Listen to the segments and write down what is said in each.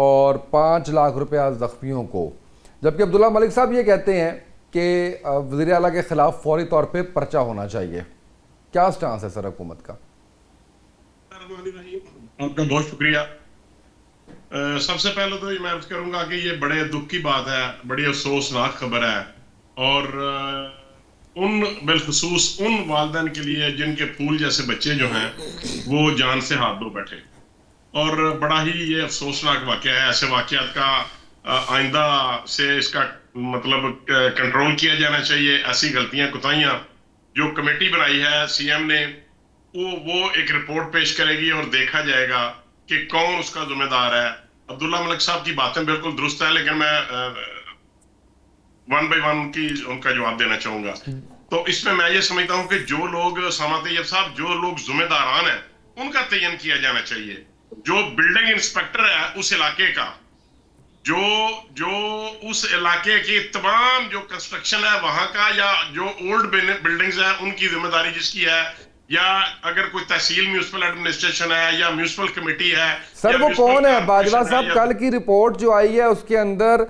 اور 5 لاکھ روپیہ زخمیوں کو، جبکہ عبداللہ ملک صاحب یہ کہتے ہیں کہ وزیر اعلیٰ کے خلاف فوری طور پہ پرچہ ہونا چاہیے. کیا سٹانس ہے سر حکومت کا؟ آپ کا بہت شکریہ. سب سے پہلے تو میں عرض کروں گا کہ یہ بڑے دکھ کی بات ہے، بڑی افسوسناک خبر ہے، اور بالخصوص ان والدین کے لیے جن کے پھول جیسے بچے جو ہیں وہ جان سے ہاتھ دھو بیٹھے، اور بڑا ہی یہ افسوسناک واقعہ ہے. ایسے واقعات کا آئندہ سے اس کا مطلب کنٹرول کیا جانا چاہیے. ایسی غلطیاں کوتاہیاں جو کمیٹی بنائی ہے سی ایم نے، وہ ایک رپورٹ پیش کرے گی اور دیکھا جائے گا کہ کون اس کا ذمہ دار ہے. عبداللہ ملک صاحب کی باتیں بالکل درست ہیں، لیکن میں ون بائی ون ان کا جواب دینا چاہوں گا. تو اس میں یہ سمجھتا ہوں کہ جو لوگ سامع طیب صاحب، جو لوگ ذمہ داران ہیں ان کا تعین کیا جانا چاہیے. جو بلڈنگ انسپیکٹر ہے اس علاقے کا، جو اس علاقے کی تمام جو کنسٹرکشن ہے وہاں کا، یا جو اولڈ بلڈنگز ہیں ان کی ذمہ داری جس کی ہے، یا اگر کوئی تحصیل میونسپل ایڈمنسٹریشن ہے یا میونسپل کمیٹی ہے. سر وہ کون ہے باجوہ صاحب؟ کل کی رپورٹ جو آئی ہے اس کے اندر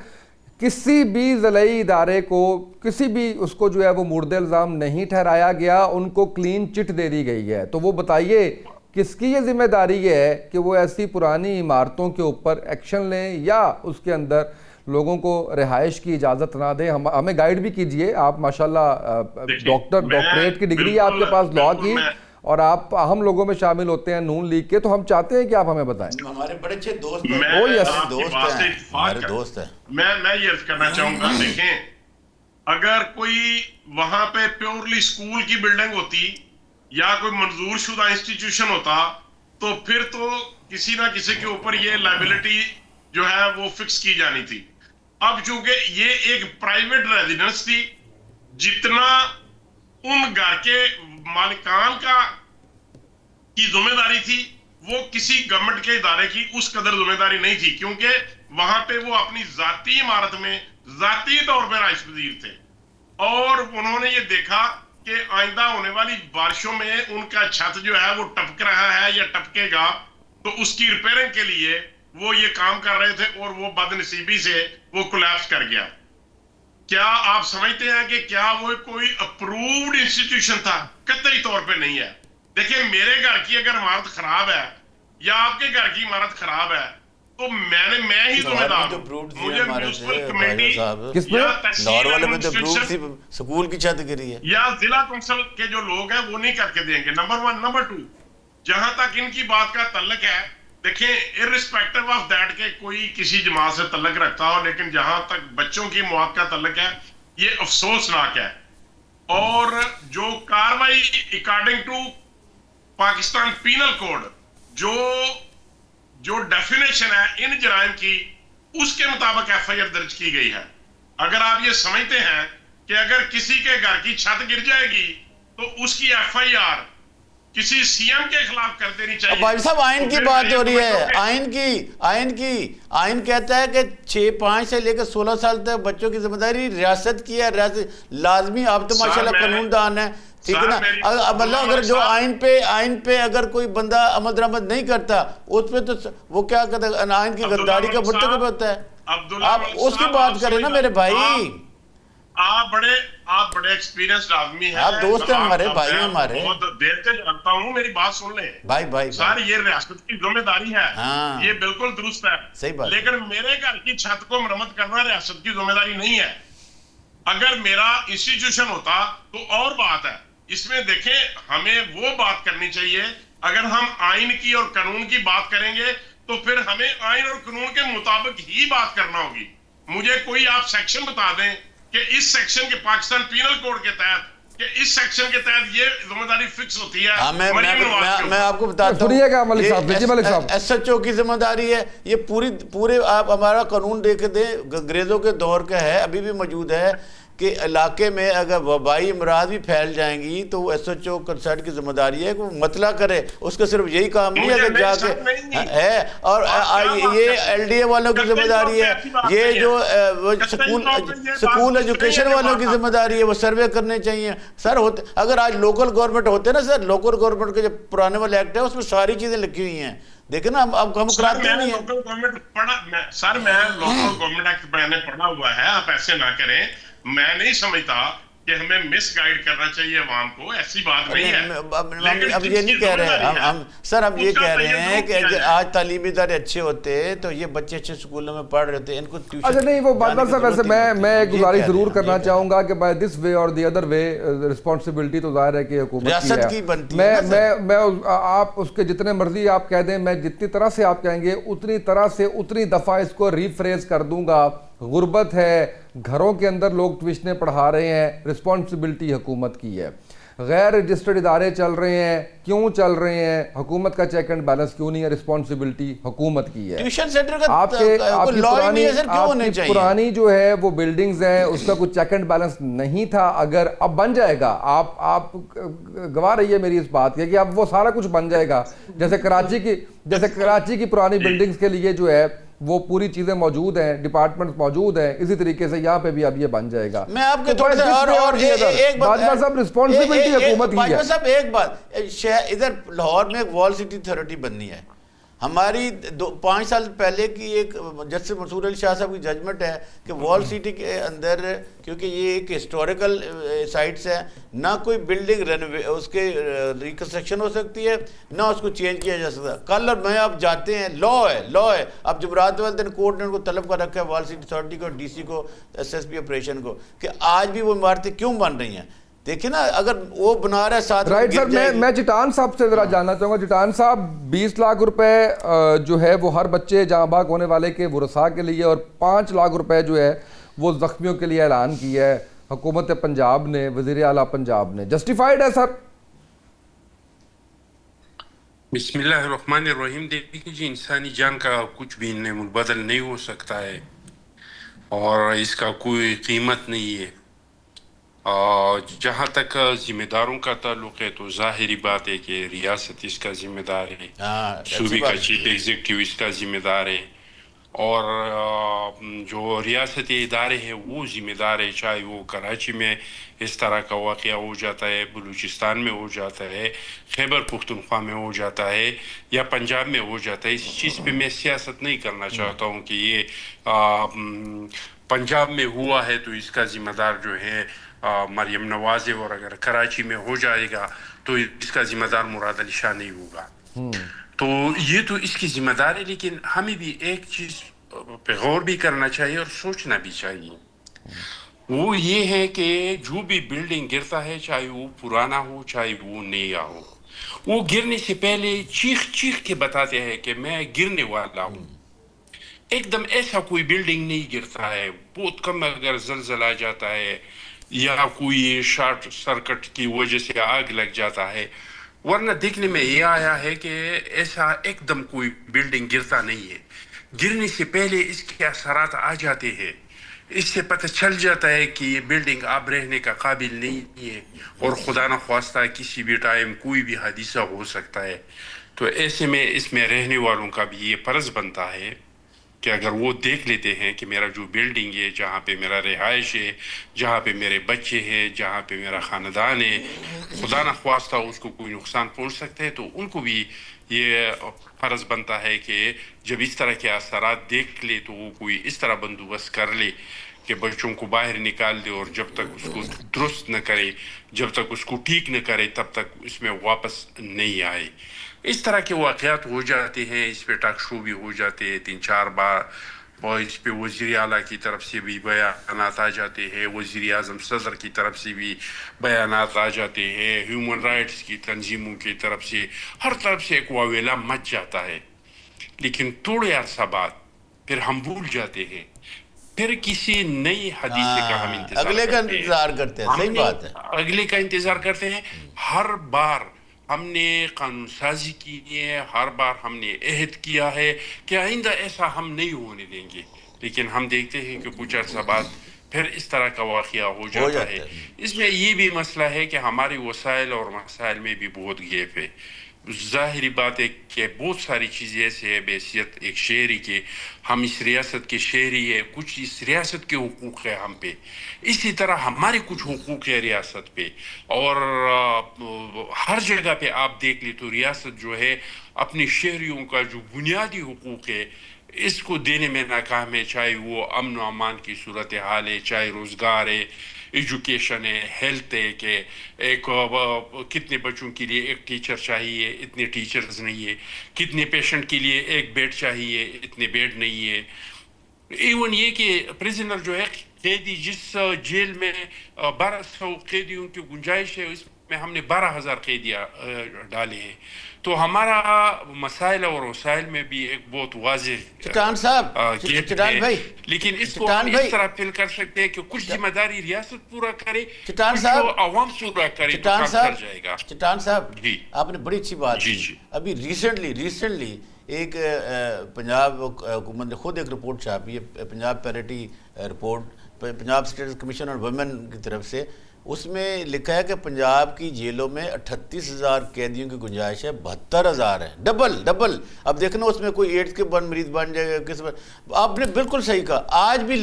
کسی بھی ضلعی ادارے کو، کسی بھی اس کو جو ہے وہ مورد الزام نہیں ٹھہرایا گیا، ان کو کلین چٹ دے دی گئی ہے. تو وہ بتائیے کس کی یہ ذمہ داری ہے کہ وہ ایسی پرانی عمارتوں کے اوپر ایکشن لیں یا اس کے اندر لوگوں کو رہائش کی اجازت نہ دیں؟ ہمیں گائیڈ بھی کیجئے. آپ ماشاءاللہ ڈاکٹریٹ کی ڈگری ہے آپ کے پاس لاء کی، اور آپ اہم لوگوں میں شامل ہوتے ہیں نون لیگ کے، تو ہم چاہتے ہیں کہ آپ ہمیں بتائیں. ہمارے بڑے اچھے دوست ہیں، دوست ہیں. میں یہ عرض کرنا چاہوں گا، دیکھیں اگر کوئی وہاں پہ پیورلی اسکول کی بلڈنگ ہوتی یا کوئی منظور شدہ انسٹیٹیوشن ہوتا تو پھر تو کسی نہ کسی کے اوپر یہ لائبلٹی جو ہے وہ فکس کی جانی تھی. اب چونکہ یہ ایک پرائیویٹ ریزیڈنس تھی، جتنا ان گھر کے مالکان کی ذمہ داری تھی وہ کسی گورنمنٹ کے ادارے کی اس قدر ذمہ داری نہیں تھی، کیونکہ وہاں پہ وہ اپنی ذاتی عمارت میں ذاتی طور پہ رہائش پذیر تھے، اور انہوں نے یہ دیکھا کہ آئندہ ہونے والی بارشوں میں ان کا چھت جو ہے وہ ٹپک رہا ہے یا ٹپکے گا، تو اس کی ریپیرنگ کے لیے وہ یہ کام کر رہے تھے اور وہ بد نصیبی سے وہ کولیپس کر گیا. کیا آپ سمجھتے ہیں کہ کیا وہ کوئی اپرووڈ انسٹیٹیوشن تھا؟ قطعی طور پہ نہیں ہے. دیکھیں میرے گھر کی اگر عمارت خراب ہے یا آپ کے گھر کی عمارت خراب ہے تو میں ہی ذمہ دار ہوں. مجھے میونسپل کمیٹی یا تحصیل سکول کی چھت گری ہے یا ضلع کونسل کے جو لوگ ہیں وہ نہیں کر کے دیں گے. نمبر 1. نمبر 2، جہاں تک ان کی بات کا تعلق ہے، دیکھیں ارسپیکٹو آف دیٹ کہ کوئی کسی جماعت سے تعلق رکھتا ہو، لیکن جہاں تک بچوں کی موت کا تعلق ہے یہ افسوسناک ہے. اور جو کاروائی according to Pakistan penal code, جو ڈیفینیشن ہے ان جرائم کی، اس کے مطابق ایف آئی آر درج کی گئی ہے. اگر آپ یہ سمجھتے ہیں کہ اگر کسی کے گھر کی چھت گر جائے گی تو اس کی ایف آئی آر کسی سی ایم کے خلاف کر دینی چاہیے. بھائی صاحب آئین کی بات ہو رہی ہے، آئین کہتا ہے کہ 5 سے لے کر 16 سال تک بچوں کی ذمہ داری ریاست کی ہے، ریاست لازمی. آپ تو ماشاءاللہ قانون دان ہے، ٹھیک ہے نا. مطلب اگر جو آئین پہ اگر کوئی بندہ عمل درآمد نہیں کرتا اس پہ تو وہ کیا کہتا ہے، آئین کی غداری کا مرتکب ہوتا ہے. آپ اس کی بات کریں نا میرے بھائی. آپ بڑے ایکسپیرینسڈ آدمی ہیں، آپ دوست ہیں ہمارے، بھائی ہیں ہمارے. بہت دیر سے جانتا ہوں، میری بات سن لیں بھائی. سر یہ ریاست کی ذمہ داری ہے، یہ بالکل درست ہے، صحیح بات. لیکن میرے گھر کی چھت کو مرمت کرنا ریاست کی ذمہ داری نہیں ہے. اگر میرا انسٹیٹیوشن ہوتا تو اور بات ہے. اس میں دیکھیں ہمیں وہ بات کرنی چاہیے، اگر ہم آئین کی اور قانون کی بات کریں گے تو پھر ہمیں آئین اور قانون کے مطابق ہی بات کرنا ہوگی. مجھے کوئی آپ سیکشن بتا دیں کہ اس سیکشن کے پاکستان پینل کوڈ کے تحت کہ اس سیکشن کے تحت یہ ذمہ داری فکس ہوتی ہے. میں آپ کو بتاتا ہوں، ایس ایچ او کی ذمہ داری ہے. یہ پورے آپ ہمارا قانون دیکھ دیں، انگریزوں کے دور کا ہے، ابھی بھی موجود ہے کہ علاقے میں اگر وبائی امراض بھی پھیل جائیں گی تو وہ ایس ایچ او کنسرن کی ذمہ داری ہے کہ وہ مطلع کرے. اس کا صرف یہی کام نہیں ہے کہ جا کے ہے, اور یہ ایل ڈی اے والوں کی ذمہ داری ہے, یہ جو سکول ایجوکیشن والوں کی ذمہ داری ہے, وہ سروے کرنے چاہیے سر. ہوتے اگر آج لوکل گورنمنٹ ہوتے نا سر, لوکل گورنمنٹ کے جو پرانے والے ایکٹ ہے اس میں ساری چیزیں لکھی ہوئی ہیں. دیکھیں نا اب ہم کراتے نہیں ہیں. سر میں لوکل گورنمنٹ ایکٹ میں نے پڑھا ہوا ہے, آپ ایسے نہ کریں. میں نہیں سمجھتا کہ ہمیں مس گائیڈ کرنا چاہیے عوام کو, ایسی بات نہیں ہے. اب یہ نہیں کہہ رہے ہم سر, اب یہ کہہ رہے ہیں کہ آج تعلیمی ادارے اچھے ہوتے تو یہ بچے اچھے اسکولوں میں پڑھ رہے ہوتے, ان کو ٹیوشن. اچھا نہیں, وہ بات صاحب ویسے میں ایک گزارش ضرور کرنا چاہوں گا کہ بائی دس وے اور دی ادر وے رسپانسبلٹی تو ظاہر ہے کہ حکومت کی بنتی ہے. میں آپ اس کے جتنے مرضی آپ کہہ دیں, میں جتنی طرح سے آپ کہیں گے اتنی طرح سے اتنی دفعہ اس کو ریفریز کر دوں گا. غربت ہے, گھروں کے اندر لوگ ٹیوشنیں پڑھا رہے ہیں, رسپانسبلٹی حکومت کی ہے. غیر رجسٹرڈ ادارے چل رہے ہیں, کیوں چل رہے ہیں, حکومت کا چیک اینڈ بیلنس کیوں نہیں ہے, رسپانسبلٹی حکومت کی ہے. ٹیوشن سینٹر کا آپ کی پرانی جو ہے وہ بلڈنگز ہیں, اس کا کوئی چیک اینڈ بیلنس نہیں تھا. اگر اب بن جائے گا, آپ گواہ رہی ہے میری اس بات کی کہ اب وہ سارا کچھ بن جائے گا. جیسے کراچی کی پرانی بلڈنگز کے لیے جو ہے وہ پوری چیزیں موجود ہیں, ڈپارٹمنٹ موجود ہیں, اسی طریقے سے یہاں پہ بھی اب یہ بن جائے گا. میں آپ کے تھوڑے سے اور ایک بات صاحب, رسپانسبلٹی حکومت کی ہے. صاحب ایک بات, ادھر لاہور میں ایک وال سٹی اتھارٹی بننی ہے. ہماری 5 سال پہلے کی ایک جسٹس منصور علی شاہ صاحب کی ججمنٹ ہے کہ وال سٹی کے اندر, کیونکہ یہ ایک ہسٹوریکل سائٹس ہے, نہ کوئی بلڈنگ اس کے ریکنسٹرکشن ہو سکتی ہے, نہ اس کو چینج کیا جا سکتا. کل اور میں آپ جاتے ہیں, لا ہے. اب جمعرات والے دن کورٹ نے ان کو طلب کر رکھا ہے وال سٹی اتھارٹی کو, ڈی سی کو, ایس ایس پی آپریشن کو, کہ آج بھی وہ عمارتیں کیوں بن رہی ہیں. دیکھیں نا, اگر وہ بنا رہا ہے ساتھ. رائٹ سر, میں جٹان صاحب سے ذرا جاننا چاہوں گا. جٹان صاحب, 20 لاکھ روپے جو ہے وہ ہر بچے جہاں باغ ہونے والے کے ورثاء کے لیے, اور 5 لاکھ روپے جو ہے وہ زخمیوں کے لیے اعلان کیا ہے حکومت پنجاب نے, وزیر اعلیٰ پنجاب نے. جسٹیفائیڈ ہے سر؟ بسم اللہ الرحمن الرحیم. دیکھیے جی, انسانی جان کا کچھ بھی بدل نہیں ہو سکتا ہے, اور اس کا کوئی قیمت نہیں ہے. جہاں تک ذمہ داروں کا تعلق ہے تو ظاہری بات ہے کہ ریاست اس کا ذمہ دار ہے, صوبے کا چیف ایگزیکٹو اس کا ذمہ دار ہے, اور جو ریاستی ادارے ہیں وہ ذمہ دار ہے. چاہے وہ کراچی میں اس طرح کا واقعہ ہو جاتا ہے, بلوچستان میں ہو جاتا ہے, خیبر پختونخوا میں ہو جاتا ہے, یا پنجاب میں ہو جاتا ہے. اس چیز پہ میں سیاست نہیں کرنا چاہتا ہوں کہ یہ پنجاب میں ہوا ہے تو اس کا ذمہ دار جو ہے مریم نواز ہے, اور اگر کراچی میں ہو جائے گا تو اس کا ذمہ دار مراد علی شاہ نہیں ہوگا. تو یہ تو اس کی ذمہ دار ہے, لیکن ہمیں بھی ایک چیز پہ غور بھی کرنا چاہیے اور سوچنا بھی چاہیے. وہ یہ ہے کہ جو بھی بلڈنگ گرتا ہے, چاہے وہ پرانا ہو چاہے وہ نیا ہو, وہ گرنے سے پہلے چیخ کے بتاتے ہیں کہ میں گرنے والا ہوں. ایک دم ایسا کوئی بلڈنگ نہیں گرتا ہے. بہت کم اگر زلزلہ آ جاتا ہے یا کوئی شارٹ سرکٹ کی وجہ سے آگ لگ جاتا ہے, ورنہ دیکھنے میں یہ آیا ہے کہ ایسا ایک دم کوئی بلڈنگ گرتا نہیں ہے. گرنے سے پہلے اس کے اثرات آ جاتے ہیں, اس سے پتہ چل جاتا ہے کہ یہ بلڈنگ اب رہنے کا قابل نہیں ہے, اور خدا نخواستہ کسی بھی ٹائم کوئی بھی حادثہ ہو سکتا ہے. تو ایسے میں اس میں رہنے والوں کا بھی یہ فرض بنتا ہے کہ اگر وہ دیکھ لیتے ہیں کہ میرا جو بلڈنگ ہے, جہاں پہ میرا رہائش ہے, جہاں پہ میرے بچے ہیں, جہاں پہ میرا خاندان ہے, خدا نخواستہ اس کو کوئی نقصان پہنچ سکتا ہے, تو ان کو بھی یہ فرض بنتا ہے کہ جب اس طرح کے اثرات دیکھ لے تو وہ کوئی اس طرح بندوبست کر لے کہ بچوں کو باہر نکال دے, اور جب تک اس کو درست نہ کرے, جب تک اس کو ٹھیک نہ کرے, تب تک اس میں واپس نہیں آئے. اس طرح کے واقعات ہو جاتے ہیں. اس پہ ٹاک شو بھی ہو جاتے ہیں 3-4 بار, اور اس پہ وزیر اعلیٰ کی طرف سے بھی بیانات آ جاتے ہیں, وزیر اعظم صدر کی طرف سے بھی بیانات آ جاتے ہیں, ہیومن رائٹس کی تنظیموں کی طرف سے, ہر طرف سے ایک واویلا مچ جاتا ہے. لیکن تھوڑے عرصہ بعد پھر ہم بھول جاتے ہیں, پھر کسی نئی حدیث کا ہم اگلے کا انتظار کرتے ہیں. صحیح بات ہے, اگلے کا انتظار کرتے ہیں. ہر بار ہم نے قانون سازی کی ہے, ہر بار ہم نے عہد کیا ہے کہ آئندہ ایسا ہم نہیں ہونے دیں گے, لیکن ہم دیکھتے ہیں کہ کچھ عرصہ بعد پھر اس طرح کا واقعہ ہو جاتا ہے. اس میں یہ بھی مسئلہ ہے کہ ہمارے وسائل اور مسائل میں بھی بہت گیپ ہے. ظاہری بات ہے کہ بہت ساری چیزیں ایسے ہیں بحیثیت ایک شہری کے، ہم اس ریاست کے شہری ہیں، کچھ اس ریاست کے حقوق ہے ہم پہ، اسی طرح ہمارے کچھ حقوق ہے ریاست پہ. اور ہر جگہ پہ آپ دیکھ لیں تو ریاست جو ہے اپنے شہریوں کا جو بنیادی حقوق ہے اس کو دینے میں ناکام ہے، چاہے وہ امن و امان کی صورتحال ہے، چاہے روزگار ہے، ایجوکیشن ہے، ہیلتھ ہے، کہ ایک کتنے بچوں کے لیے ایک ٹیچر چاہیے، اتنے ٹیچرز نہیں ہے، کتنے پیشنٹ کے لیے ایک بیڈ چاہیے، اتنے بیڈ نہیں ہے. ایون یہ کہ پریزنر جو ہے قیدی جس جیل میں 1200 قیدیوں کی گنجائش ہے اس میں ہم نے 12,000 قیدیاں ڈالے ہیں. تو ہمارا مسائل اور وسائل میں بھی ایک بہت واضح چٹان صاحب، چٹان بھائی، لیکن اس کو ہم اس طرح فیل کر سکتے ہیں کہ کچھ ذمہ داری ریاست پورا کرے، کچھ عوام پورا کرے تو کام چل جائے گا. چٹان صاحب آپ نے بڑی اچھی بات کی. ابھی ریسنٹلی ایک پنجاب حکومت نے خود ایک رپورٹ چھاپی ہے، Punjab parity report, Punjab state commission on women کی طرف سے. اس میں لکھا ہے کہ پنجاب کی جیلوں میں 38,000 قیدیوں کی گنجائش ہے، 72,000 ہے، ڈبل. اب دیکھنا اس میں کوئی ایڈز کے مریض بن جائے گا کس. آپ نے بالکل صحیح کہا. آج بھی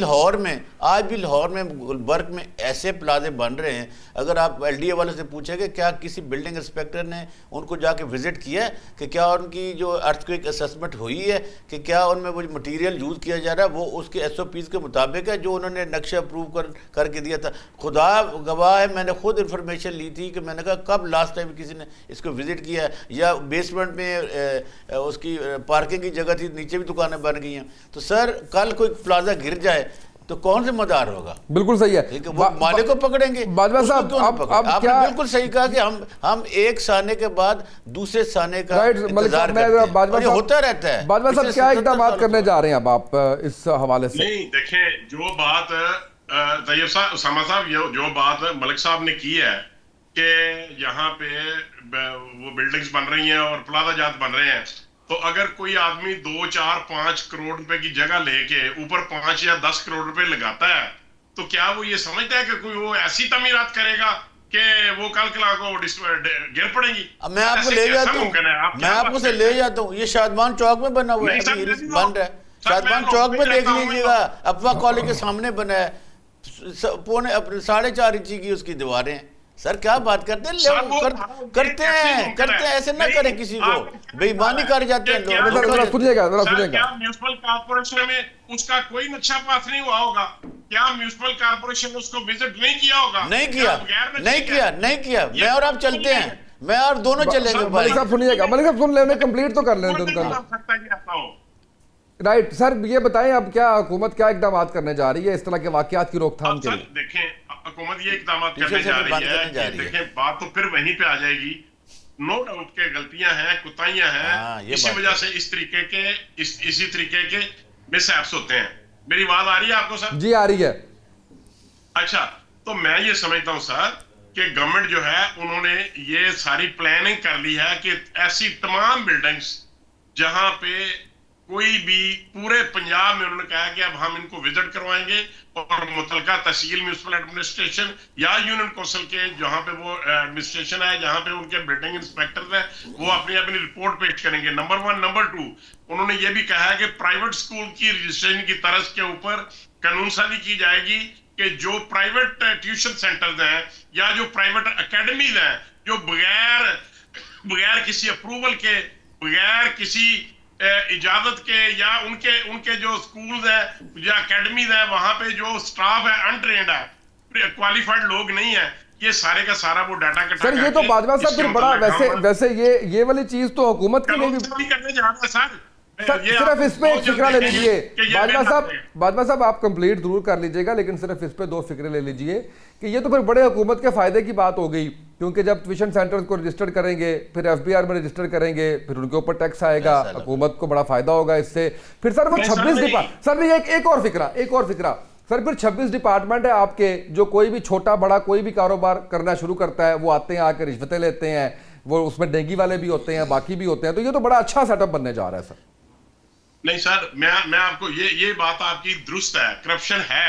لاہور میں گلبرگ میں ایسے پلازے بن رہے ہیں، اگر آپ ایل ڈی اے والے سے پوچھیں کہ کیا کسی بلڈنگ انسپیکٹر نے ان کو جا کے وزٹ کیا ہے کہ کیا ان کی جو ارتھکویک اسسمنٹ ہوئی ہے، کہ کیا ان میں وہ مٹیریل یوز کیا جا رہا ہے وہ اس کے ایس او پیز کے مطابق ہے جو انہوں نے نقشہ اپروو کر کے دیا تھا. خدا گواہ ہے، میں نے خود انفارمیشن لی تھی کہ میں نے کہا کب لاسٹ ٹائم کسی نے اس کو وزٹ کیا ہے، یا بیسمنٹ میں اس کی پارکنگ کی جگہ تھی، نیچے بھی دکانیں بن گئی ہیں. تو سر کل کوئی پلازا گر جائے تو کون ذمہ دار ہوگا؟ بالکل صحیح ہے، وہ مالک کو پکڑیں گے. باجوہ صاحب آپ نے بالکل صحیح کہا کہ ہم ایک سانے کے بعد دوسرے سانے کا انتظار کرتے ہیں، یہ ہوتا رہتا ہے. باجوہ صاحب کیا اقدامات کرنے جا رہے ہیں اب آپ اس حوالے سے؟ نہیں دیکھیں، جو بات طیب صاحب، اسامہ صاحب، جو بات ملک صاحب نے کی ہے کہ یہاں پہ وہ بلڈنگز بن رہی ہیں اور پلازا جات بن رہے ہیں، تو اگر کوئی آدمی 2, 4, 5 کروڑ روپے کی جگہ لے کے اوپر 5 یا 10 کروڑ روپے لگاتا ہے تو کیا وہ یہ سمجھتا ہے کہ کوئی وہ ایسی تعمیرات کرے گا کہ وہ کل کلا کو گر پڑے گی؟ میں آپ کو لے جاتا ہوں، میں آپ کو سے لے جاتا ہوں، یہ شادمان چوک میں بنا ہوا ہے، بن رہا ہے شادمان چوک میں، دیکھ لیجیے گا، افوا کالج کے سامنے بنا ہے، 4.5 انچی کی اس کی دیواریں ہیں. سر کیا بات کرتے ہیں، کرتے ہیں ایسے نہ کریں کسی کو، بے ایمانی کر جاتے ہیں لوگ. سنیے گا کیا میونسپل کارپوریشن میں اس کا کوئی نقشہ پاس نہیں ہوا ہوگا؟ کیا میونسپل کارپوریشن اس کو وزٹ نہیں کیا ہوگا؟ نہیں کیا. میں اور آپ چلتے ہیں، میں اور دونوں چلیں گے. ملک صاحب سنیے گا، ملک صاحب سن لیں، انہیں کمپلیٹ تو کر لیں. رائٹ سر، یہ بتائیں اب کیا حکومت کیا اقدامات کرنے جا رہی ہے اس طرح کے واقعات کی روک تھام کے لیے؟ دیکھیں حکومت یہ اقدامات کرنے جا رہی ہے، دیکھیں بات تو پھر وہیں پہ آ جائے گی. نو ڈاؤٹ کے غلطیاں ہیں، کوتاہیاں ہیں، اسی وجہ سے اسی طریقے کے مس ہیپس ہوتے ہیں. میری بات آ رہی ہے آپ کو سر؟ جی آ رہی ہے. اچھا، تو میں یہ سمجھتا ہوں سر کہ گورنمنٹ جو ہے انہوں نے یہ ساری پلاننگ کر لی ہے کہ ایسی تمام بلڈنگز جہاں پہ کوئی بھی پورے پنجاب میں انہوں نے کہا کہ اب ہم ان کو وزٹ کروائیں گے اور متعلقہ تحصیل میونسپل ایڈمنسٹریشن یا یونین کونسل کے جہاں پہ وہ ایڈمنسٹریشن ہے، جہاں پہ ان کے بلڈنگ انسپیکٹرز ہیں، وہ اپنی رپورٹ پیش کریں گے. نمبر 1. نمبر 2، انہوں نے یہ بھی کہا ہے کہ پرائیویٹ سکول کی رجسٹریشن کی طرز کے اوپر قانون سازی کی جائے گی کہ جو پرائیویٹ ٹیوشن سینٹرز ہیں یا جو پرائیویٹ اکیڈمیز ہیں جو بغیر کسی اپروول کے، بغیر کسی اجازت کے، یا ان کے جو سکولز ہیں یا اکیڈمیز ہیں وہاں پہ جو سٹاف ہے انٹرینڈ ہے، کوالیفائڈ لوگ نہیں ہیں، یہ سارے کا سارا وہ ڈیٹا کٹا سر. یہ تو باجوہ صاحب پھر بڑا ویسے یہ والی چیز تو حکومت کے لیے بھی کرنے جا رہا ہے سر. صرف اس پہ ایک فکرہ لے لیجئے باجوہ صاحب، آپ کمپلیٹ ضرور کر لیجئے گا، لیکن صرف اس پہ 2 فکرے لے لیجئے کہ یہ تو پھر بڑے حکومت کے فائدے کی بات ہو گئی، کیونکہ جب ٹیوشن سینٹرز کو رجسٹر کریں گے، پھر ایف بی آر میں رجسٹر کریں گے، پھر ان کے اوپر ٹیکس آئے گا، حکومت کو بڑا فائدہ ہوگا اس سے. پھر سر وہ 26 سر ایک اور فکرہ سر، پھر 26 ڈپارٹمنٹ ہے آپ کے، جو کوئی بھی چھوٹا بڑا کوئی بھی کاروبار کرنا شروع کرتا ہے وہ آتے ہیں، آ کے رشوتیں لیتے ہیں، وہ اس میں ڈینگی والے بھی ہوتے ہیں، باقی بھی ہوتے ہیں. تو یہ تو بڑا اچھا سیٹ اپ بننے جا رہا ہے سر. نہیں سر، میں آپ کو یہ بات آپ کی درست ہے، کرپشن ہے،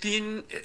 3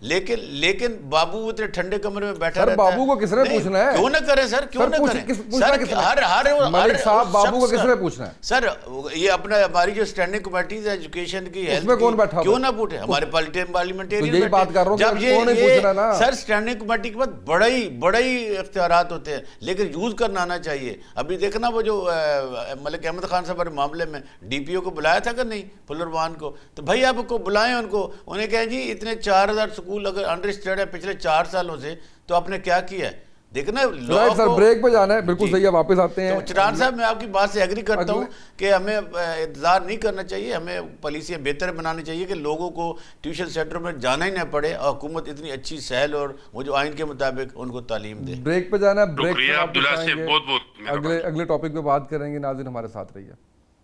لیکن بابو اتنے ٹھنڈے کمرے میں بیٹھا سر رہتا ہے. بابو کو کس نے پوچھنا ہے؟ کیوں نہ کریں سر, کیوں نہ کریں سر, ملک صاحب بابو کو کس نے پوچھنا ہے سر؟ یہ اپنا ہماری جو اسٹینڈنگ کمیٹیز ہے ایجوکیشن کی, اس میں کون بیٹھا, کیوں نہ پوچھے, ہمارے پارلیمنٹیرین یہی بات کر رہا ہوں, جب یہ سر اسٹینڈنگ کمیٹی کے بعد بڑے ہی اختیارات ہوتے ہیں, لیکن یوز کرنا آنا چاہیے. ابھی دیکھنا وہ جو ملک احمد خان صاحب کے معاملے میں ڈی پی او کو بلایا تھا کہ نہیں, پھلروان کو, تو بھائی آپ کو بلائیں ان کو, انہیں کہیں جی اتنے 4000 سکول اگر انڈر اسٹیڈ ہے پچھلے 4 سالوں سے, تو آپ نے کیا کیا ہے؟ دیکھنا سر بریک پہ جانا ہے, بالکل صحیح ہے, واپس آتے ہیں. چٹان صاحب میں آپ کی بات سے ایگری کرتا ہوں کہ ہمیں انتظار نہیں کرنا چاہیے, ہمیں پالیسیاں بہتر بنانی چاہیے کہ لوگوں کو ٹیوشن سینٹروں میں جانا ہی نہ پڑے, اور حکومت اتنی اچھی سہل اور وہ جو آئین کے مطابق ان کو تعلیم دے. بریک پہ جانا ہے, بریک عبداللہ سے بہت اگلے ٹاپک پہ بات کریں گے. ناظرین ہمارے ساتھ رہیے.